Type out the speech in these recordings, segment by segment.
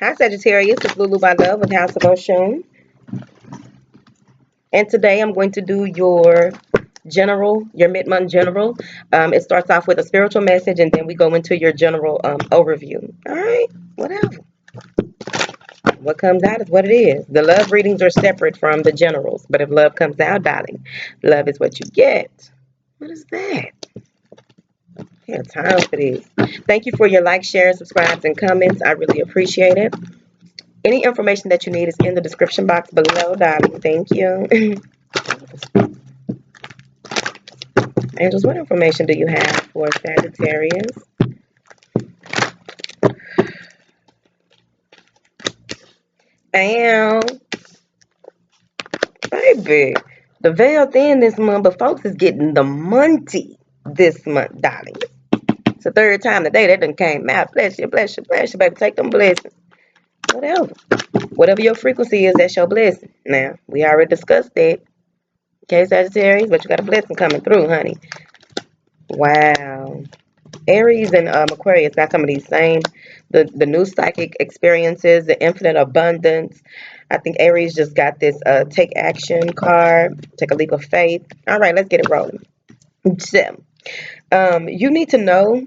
Hi Sagittarius, it's Lulu by Love with House of Oshun. And today I'm going to do your mid-month general. It starts off with a spiritual message and then we go into your general overview. All right, whatever. What comes out is what it is. The love readings are separate from the generals, but if love comes out, darling, love is what you get. What is that? I have time for this. Thank you for your likes, shares, subscribes, and comments. I really appreciate it. Any information that you need is in the description box below, darling. Thank you. Angels, what information do you have for Sagittarius? Bam, baby. The veil thin this month, but folks is getting the money this month, darling. It's the third time today that done came out. Bless you, bless you, bless you, baby. Take them blessings. Whatever. Whatever your frequency is, that's your blessing. Now, we already discussed that. Okay, Sagittarius, but you got a blessing coming through, honey. Wow. Aries and Aquarius got some of these same, the new psychic experiences, the infinite abundance. I think Aries just got this take action card, take a leap of faith. All right, let's get it rolling. So, you need to know.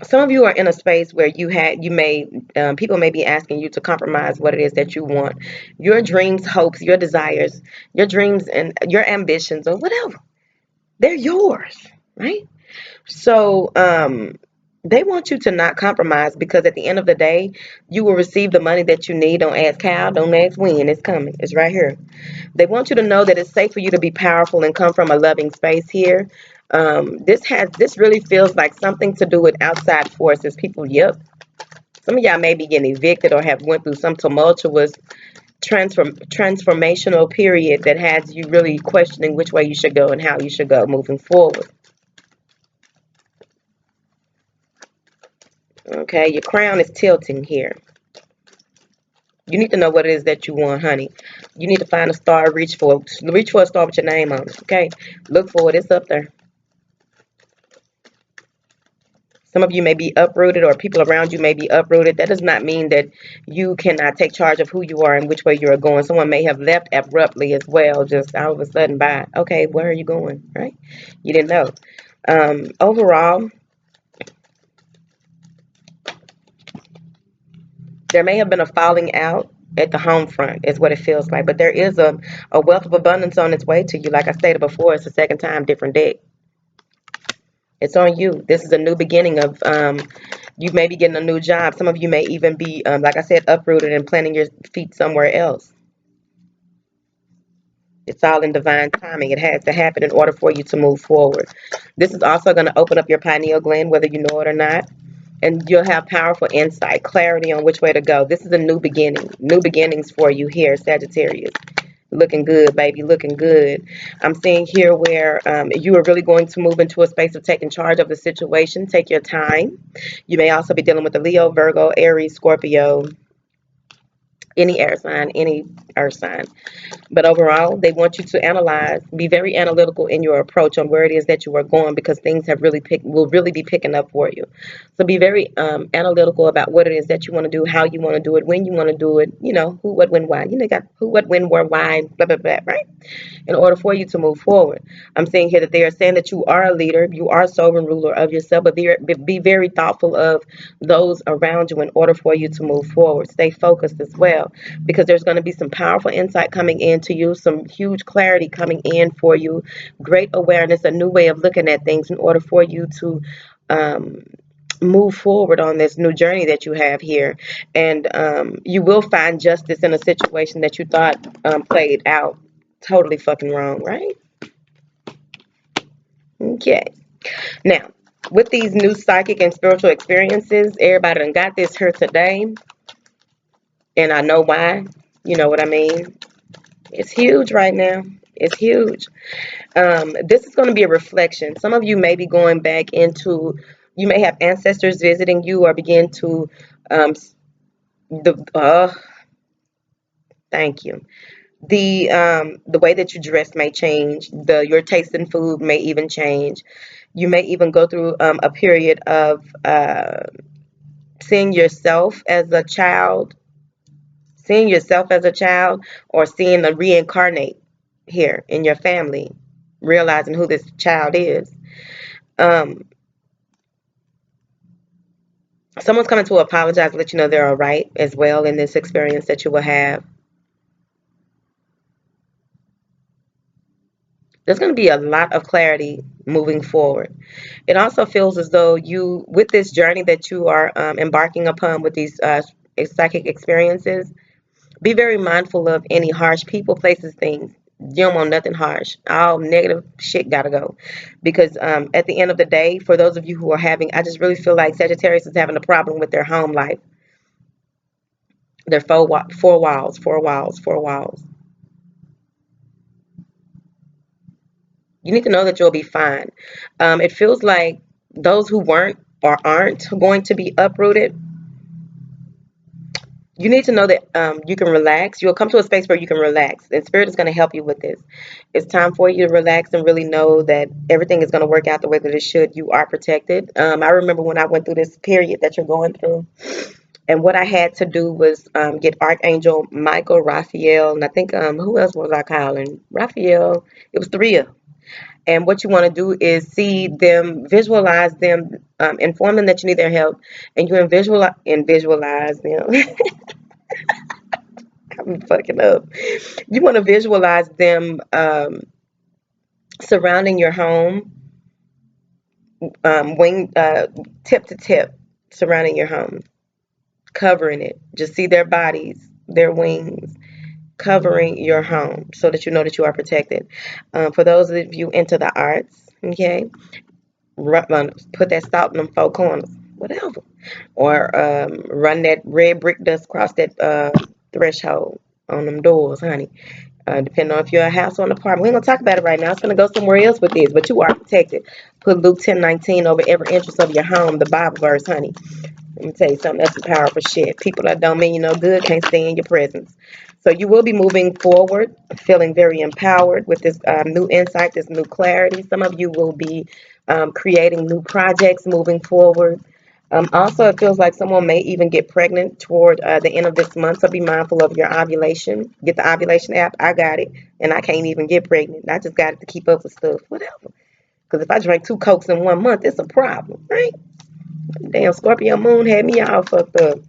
Some of you are in a space where people may be asking you to compromise what it is that you want, your dreams, hopes, your desires, your dreams and your ambitions or whatever. They're yours, right? So they want you to not compromise because at the end of the day, you will receive the money that you need. Don't ask how, don't ask when. It's coming. It's right here. They want you to know that it's safe for you to be powerful and come from a loving space here. This really feels like something to do with outside forces. People, yep. Some of y'all may be getting evicted or have went through some tumultuous transformational period that has you really questioning which way you should go and how you should go moving forward. Okay, your crown is tilting here. You need to know what it is that you want, honey. You need to find a star, reach for a star with your name on it. Okay, look for it. It's up there. Some of you may be uprooted, or people around you may be uprooted. That does not mean that you cannot take charge of who you are and which way you are going. Someone may have left abruptly as well, just all of a sudden by. Okay, where are you going? Right? You didn't know. Overall, there may have been a falling out at the home front is what it feels like, but there is a wealth of abundance on its way to you. Like I stated before, it's the second time, different deck. It's on you. This is a new beginning of you may be getting a new job. Some of you may even be like I said, uprooted and planting your feet somewhere else. It's all in divine timing. It has to happen in order for you to move forward. This is also going to open up your pineal gland, whether you know it or not, and you'll have powerful insight, clarity on which way to go. This is a new beginning, new beginnings for you here, Sagittarius. Looking good, baby, looking good. I'm seeing here where you are really going to move into a space of taking charge of the situation. Take your time. You may also be dealing with the Leo, Virgo, Aries, Scorpio, any air sign, any earth sign. But overall, they want you to analyze, be very analytical in your approach on where it is that you are going because things will really be picking up for you. So be very analytical about what it is that you want to do, how you want to do it, when you want to do it, who, what, when, why. Got who, what, when, where, why, blah, blah, blah, right? In order for you to move forward. I'm saying here that they are saying that you are a leader, you are a sovereign ruler of yourself, but be very thoughtful of those around you in order for you to move forward. Stay focused as well because there's going to be some powerful insight coming into you, some huge clarity coming in for you, great awareness, a new way of looking at things in order for you to move forward on this new journey that you have here. And you will find justice in a situation that you thought played out totally fucking wrong, right? Okay. Now, with these new psychic and spiritual experiences, everybody done got this here today. And I know why. You know what I mean? It's huge right now. It's huge. This is going to be a reflection. Some of you may be going back into, you may have ancestors visiting you or begin to, thank you. The way that you dress may change. Your taste in food may even change. You may even go through a period of seeing yourself as a child, or seeing a reincarnate here in your family, realizing who this child is. Um, Someone's coming to apologize, let you know they're all right as well in this experience that you will have. There's going to be a lot of clarity moving forward. It also feels as though you, with this journey that you are embarking upon with these psychic experiences, be very mindful of any harsh people, places, things. You don't want nothing harsh. All negative shit gotta go. Because at the end of the day, for those of you who are having, I just really feel like Sagittarius is having a problem with their home life. Their four walls, four walls, four walls. You need to know that you'll be fine. It feels like those who weren't or aren't going to be uprooted, you need to know that you can relax. You'll come to a space where you can relax, and Spirit is going to help you with this. It's time for you to relax and really know that everything is going to work out the way that it should. You are protected. I remember when I went through this period that you're going through, and what I had to do was get Archangel Michael, Raphael, and I think who else was I calling? Raphael. It was three of them. And what you want to do is see them, visualize them, inform them that you need their help, and you visualize them. I'm fucking up. You want to visualize them surrounding your home, wing tip to tip, surrounding your home, covering it. Just see their bodies, their wings, covering your home, so that you know that you are protected. For those of you into the arts, okay, put that salt in them four corners, whatever, or run that red brick dust across that threshold on them doors, honey. Depending on if you're a house or an apartment. We ain't gonna talk about it right now. It's gonna go somewhere else with this, but you are protected. Put Luke 10:19 over every entrance of your home, the Bible verse, honey. Let me tell you something, that's some powerful shit. People that don't mean you no good can't stay in your presence. So you will be moving forward, feeling very empowered with this new insight, this new clarity. Some of you will be creating new projects moving forward. Also, it feels like someone may even get pregnant toward the end of this month, so be mindful of your ovulation. Get the ovulation app. I got it, and I can't even get pregnant. I just got it to keep up with stuff, whatever. Because if I drink 2 Cokes in 1 month, it's a problem, right? Damn, Scorpio moon had me all fucked up.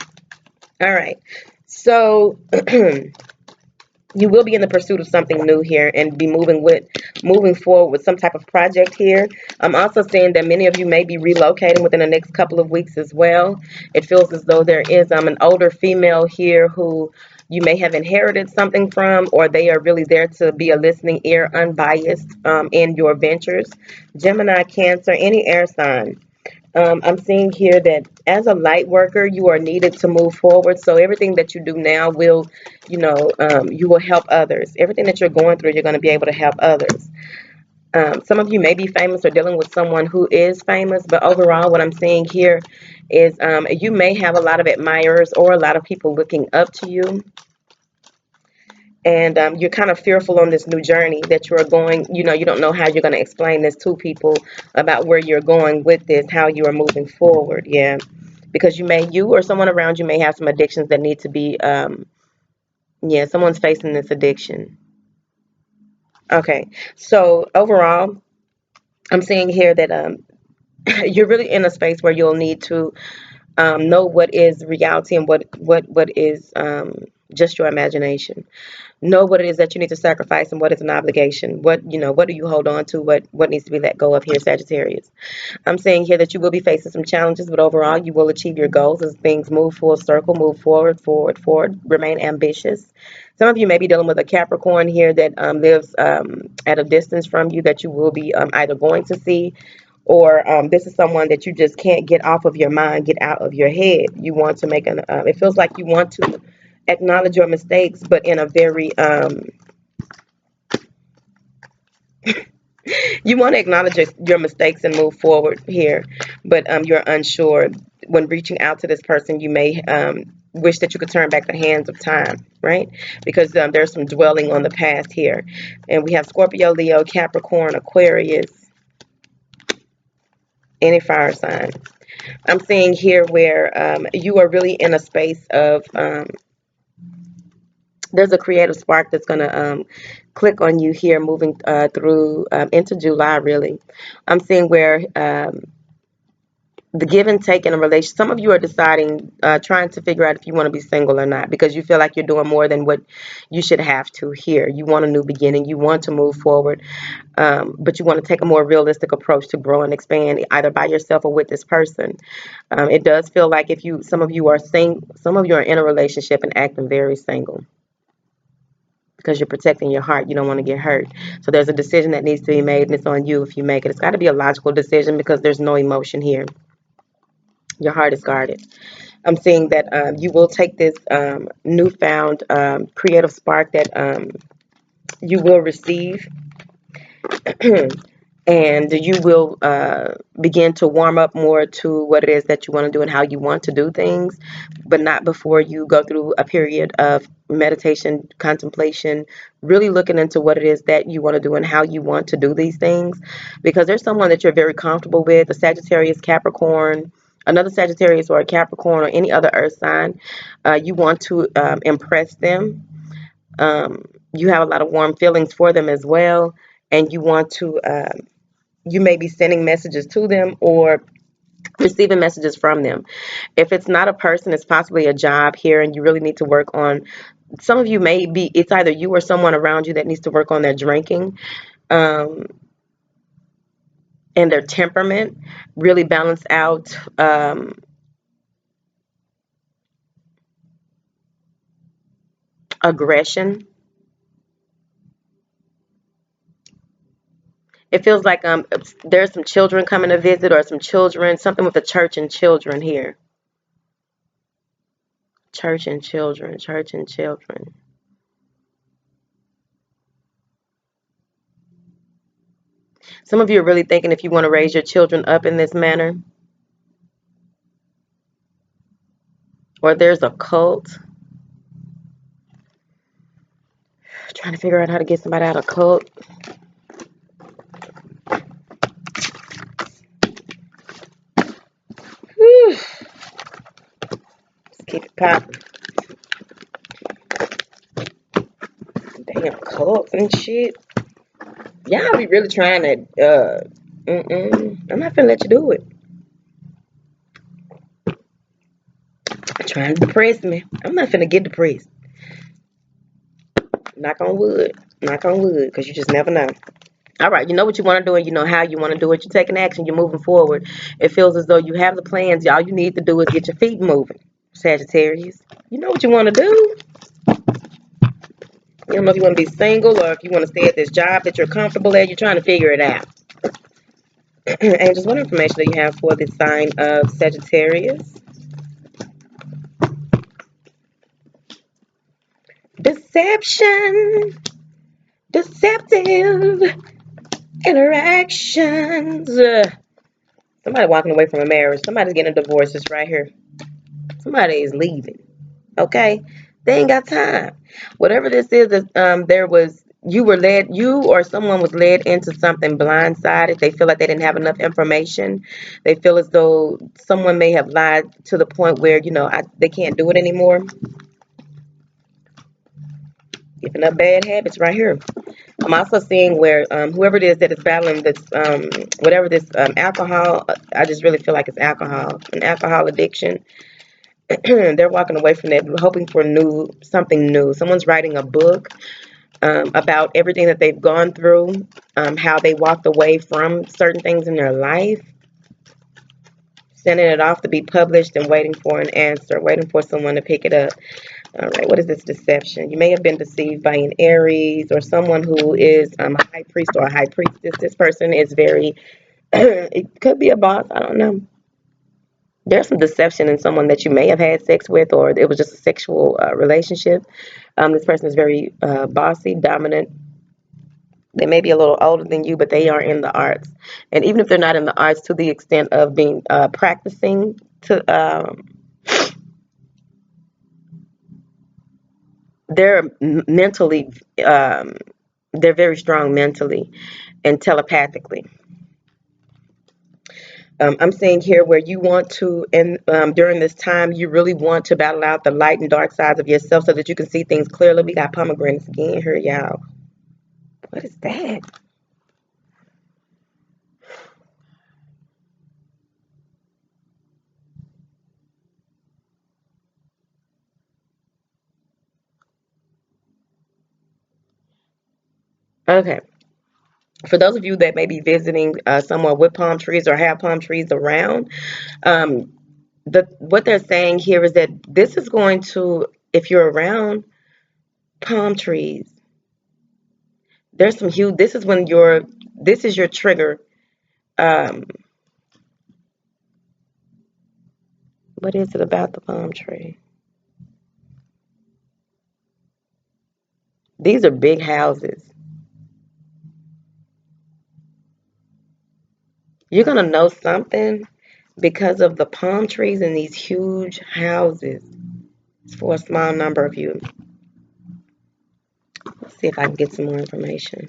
All right. So you will be in the pursuit of something new here and be moving forward with some type of project here. I'm also seeing that many of you may be relocating within the next couple of weeks as well. It feels as though there is an older female here who you may have inherited something from, or they are really there to be a listening ear, unbiased in your ventures. Gemini, Cancer, any air sign. I'm seeing here that as a light worker, you are needed to move forward. So everything that you do now will, you will help others. Everything that you're going through, you're going to be able to help others. Some of you may be famous or dealing with someone who is famous, but overall, what I'm seeing here is you may have a lot of admirers or a lot of people looking up to you. And you're kind of fearful on this new journey that you're going. You don't know how you're going to explain this to people about where you're going with this, how you are moving forward. Yeah, because you or someone around you may have some addictions that need to be, yeah, someone's facing this addiction. Okay, so overall, I'm seeing here that you're really in a space where you'll need to know what is reality and what is just your imagination. Know what it is that you need to sacrifice and what is an obligation. What do you hold on to? What needs to be let go of here, Sagittarius? I'm saying here that you will be facing some challenges, but overall you will achieve your goals as things move full circle, move forward, forward, forward. Remain ambitious. Some of you may be dealing with a Capricorn here that lives at a distance from you that you will be either going to see, or this is someone that you just can't get off of your mind, get out of your head. You want to make it feels like you want to acknowledge your mistakes, but in a very you want to acknowledge your mistakes and move forward here, but you're unsure. When reaching out to this person, you may wish that you could turn back the hands of time, right? Because there's some dwelling on the past here. And we have Scorpio, Leo, Capricorn, Aquarius, any fire sign. I'm seeing here where you are really in a space of there's a creative spark that's going to click on you here moving through into July, really. I'm seeing where the give and take in a relationship, some of you are deciding, trying to figure out if you want to be single or not because you feel like you're doing more than what you should have to here. You want a new beginning. You want to move forward, but you want to take a more realistic approach to grow and expand either by yourself or with this person. It does feel like if you, some of you are some of you are in a relationship and acting very single because you're protecting your heart. You don't want to get hurt. So there's a decision that needs to be made, and it's on you if you make it. It's got to be a logical decision because there's no emotion here. Your heart is guarded. I'm seeing that you will take this newfound creative spark that you will receive and you will begin to warm up more to what it is that you want to do and how you want to do things, but not before you go through a period of meditation, contemplation, really looking into what it is that you want to do and how you want to do these things, because there's someone that you're very comfortable with, a Sagittarius, Capricorn, another Sagittarius or a Capricorn or any other earth sign. You want to impress them. You have a lot of warm feelings for them as well, and you want to you may be sending messages to them or receiving messages from them. If it's not a person, it's possibly a job here, and you really need to work on. Some of you may be, it's either you or someone around you that needs to work on their drinking um, and their temperament, really balance out aggression. It feels like there's some children coming to visit or some children, something with the church and children here. Church and children, church and children. Some of you are really thinking if you want to raise your children up in this manner, or there's a cult. Trying to figure out how to get somebody out of a cult. Whew. Let's keep it popping. Damn cults and shit. Y'all be really trying to, I'm not finna let you do it. Trying to depress me. I'm not finna get depressed. Knock on wood. Knock on wood, because you just never know. All right, you know what you want to do and you know how you want to do it. You're taking action. You're moving forward. It feels as though you have the plans. All you need to do is get your feet moving, Sagittarius. You know what you want to do. You don't know if you want to be single or if you want to stay at this job that you're comfortable at. You're trying to figure it out. Angels, what information do you have for the sign of Sagittarius? Deception. Deceptive interactions. Somebody walking away from a marriage. Somebody's getting a divorce. It's right here. Somebody is leaving. Okay? They ain't got time. Whatever this is, there was, you were led, you or someone was led into something blindsided. They feel like they didn't have enough information. They feel as though someone may have lied to the point where, they can't do it anymore. Giving up bad habits right here. I'm also seeing where whoever it is that is battling this, whatever this alcohol, I just really feel like it's alcohol, an alcohol addiction. They're walking away from that, hoping for something new. Someone's writing a book about everything that they've gone through, how they walked away from certain things in their life, sending it off to be published and waiting for an answer, waiting for someone to pick it up. All right, what is this deception? You may have been deceived by an Aries or someone who is a high priest or a high priestess. This person is very, it could be a boss, I don't know. There's some deception in someone that you may have had sex with, or it was just a sexual relationship. This person is very bossy, dominant. They may be a little older than you, but they are in the arts. And even if they're not in the arts, to the extent of being practicing to, they're mentally, they're very strong mentally and telepathically. I'm seeing here where you want to, and during this time, you really want to battle out the light and dark sides of yourself so that you can see things clearly. We got pomegranates again here, y'all. What is that? Okay. For those of you that may be visiting somewhere with palm trees or have palm trees around, um, what they're saying here is that this is going to, if you're around palm trees, there's some huge. This is when this is your trigger. Um, what is it about the palm tree? These are big houses. You're gonna know something because of the palm trees and these huge houses. It's for a small number of you. Let's see if I can get some more information.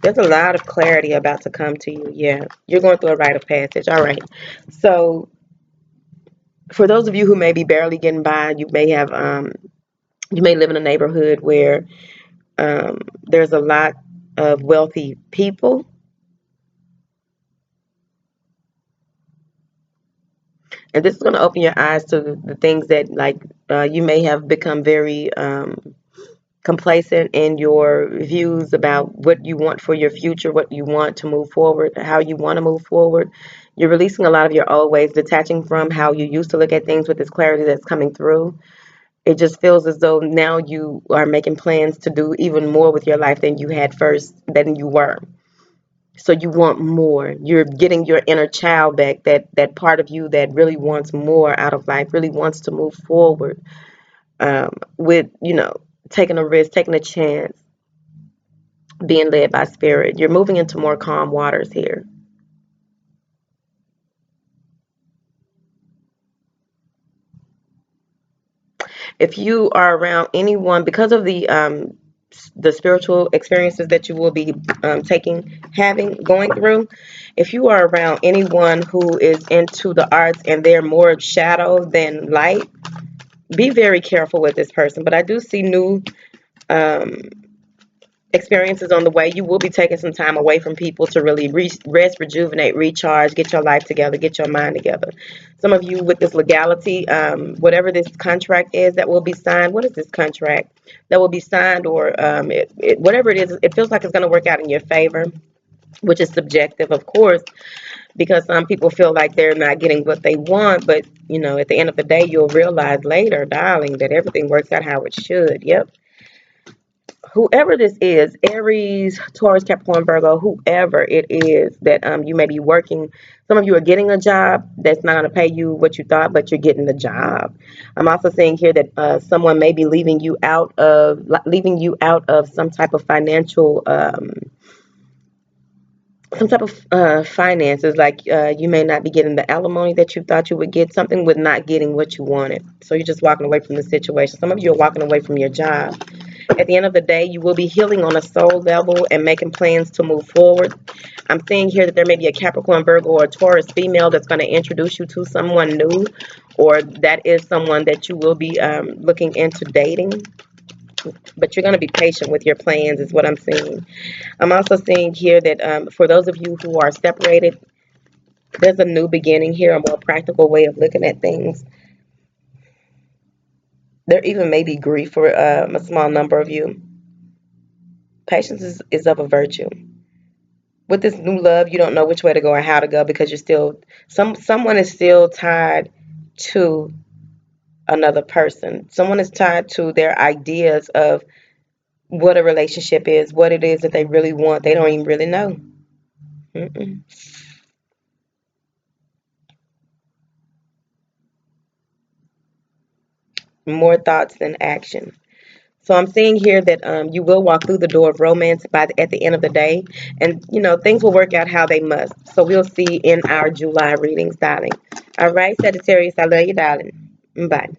There's a lot of clarity about to come to you. Yeah, you're going through a rite of passage. All right. So, for those of you who may be barely getting by, you may live in a neighborhood where there's a lot of wealthy people, and this is going to open your eyes to the things that, like, you may have become very complacent in your views about what you want for your future, what you want to move forward, how you want to move forward. You're releasing a lot of your old ways, detaching from how you used to look at things with this clarity that's coming through. It just feels as though now you are making plans to do even more with your life than you had first, than you were. So you want more. You're getting your inner child back, that part of you that really wants more out of life, really wants to move forward, with, taking a risk, taking a chance, being led by spirit. You're moving into more calm waters here. If you are around anyone, because of the spiritual experiences that you will be going through, if you are around anyone who is into the arts and they're more shadow than light, be very careful with this person. But I do see new um, experiences on the way. You will be taking some time away from people to really rest, rejuvenate, recharge, get your life together, get your mind together. Some of you with this legality, whatever this contract is that will be signed, what is this contract that will be signed, or whatever it is, it feels like it's going to work out in your favor, which is subjective, of course, because some people feel like they're not getting what they want. But, at the end of the day, you'll realize later, darling, that everything works out how it should. Yep. Whoever this is, Aries, Taurus, Capricorn, Virgo, whoever it is that you may be working, some of you are getting a job that's not going to pay you what you thought, but you're getting the job. I'm also seeing here that someone may be leaving you out of some type of finances, like you may not be getting the alimony that you thought you would get, something with not getting what you wanted. So you're just walking away from the situation. Some of you are walking away from your job. At the end of the day, you will be healing on a soul level and making plans to move forward. I'm seeing here that there may be a Capricorn, Virgo, or a Taurus female that's going to introduce you to someone new, or that is someone that you will be looking into dating. But you're going to be patient with your plans, is what I'm seeing. I'm also seeing here that for those of you who are separated, there's a new beginning here, a more practical way of looking at things. There even may be grief for a small number of you. Patience is of a virtue. With this new love, you don't know which way to go or how to go, because you're still someone is still tied to another person. Someone is tied to their ideas of what a relationship is, what it is that they really want. They don't even really know. Mm-mm. More thoughts than action. So I'm seeing here that you will walk through the door of romance at the end of the day, and things will work out how they must. So we'll see in our July readings, darling. All right, Sagittarius, I love you, darling. Bye.